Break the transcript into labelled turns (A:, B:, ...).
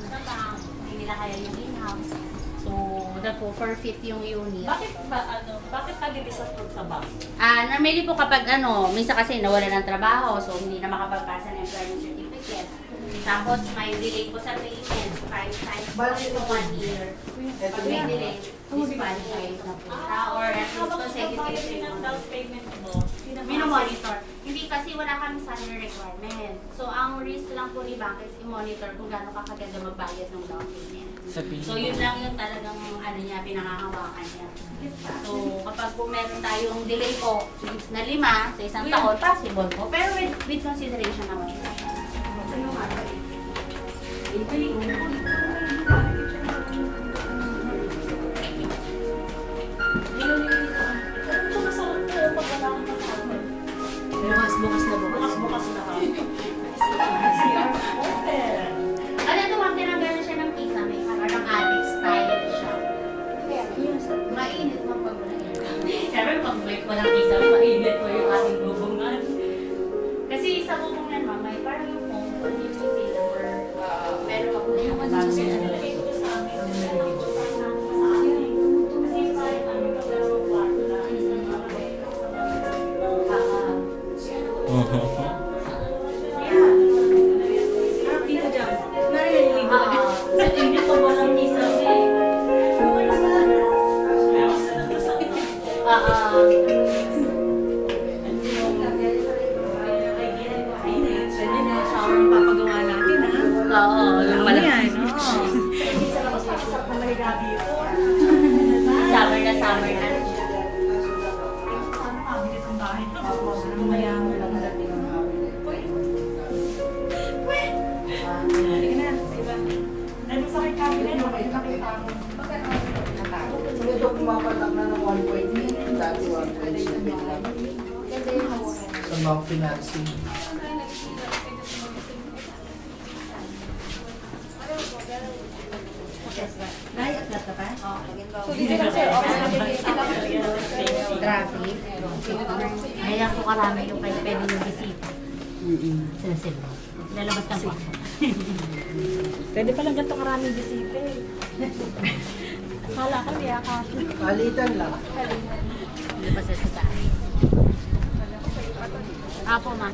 A: sa bank, hindi nila kaya yung in-house. So, for fit yung unit.
B: Bakit nalilisan po sa bank?
A: Normally po kapag minsan kasi nawala ng trabaho, so hindi na makapagpasa ng employment certificate. Tapos may delay po sa payment, 5 times po sa 1 year. Pag may delay, disqualified na po siya. Or at least consecutive
B: ng down payment mo,
A: minomonitor. Hindi kasi wala kami salary requirement. So, ang risk lang po ni bank is i-monitor kung gaano kakaganda magbayad ng down payment. So, yun lang yung talagang pinangahawakan niya. So, kapag po meron tayong delay po na 5 sa isang taon, possible po. Pero with consideration naman siya. Ano nga ba? Bukas na bukas.
B: bukas na ka.
A: Tinanggal na siya ng pizza. May parang attic style siya. Mainit man pag wala yan. Siyempre, pag mo ng pizza, mainit po yung ating bubungan. Kasi sa bubungan, may parang yung foam or yung pizza or meron ako na yung summer na.
C: Sa bank financing.
A: So, dito lang sir, traffic. Kaya po karami yung pwede yung bisita. Sila. Lalabas ng po.
B: Pwede palang ganito karaming bisita eh. Akala ko niya kasi.
C: Palitan lang.
A: Hindi pa sa taas. Apo, ma.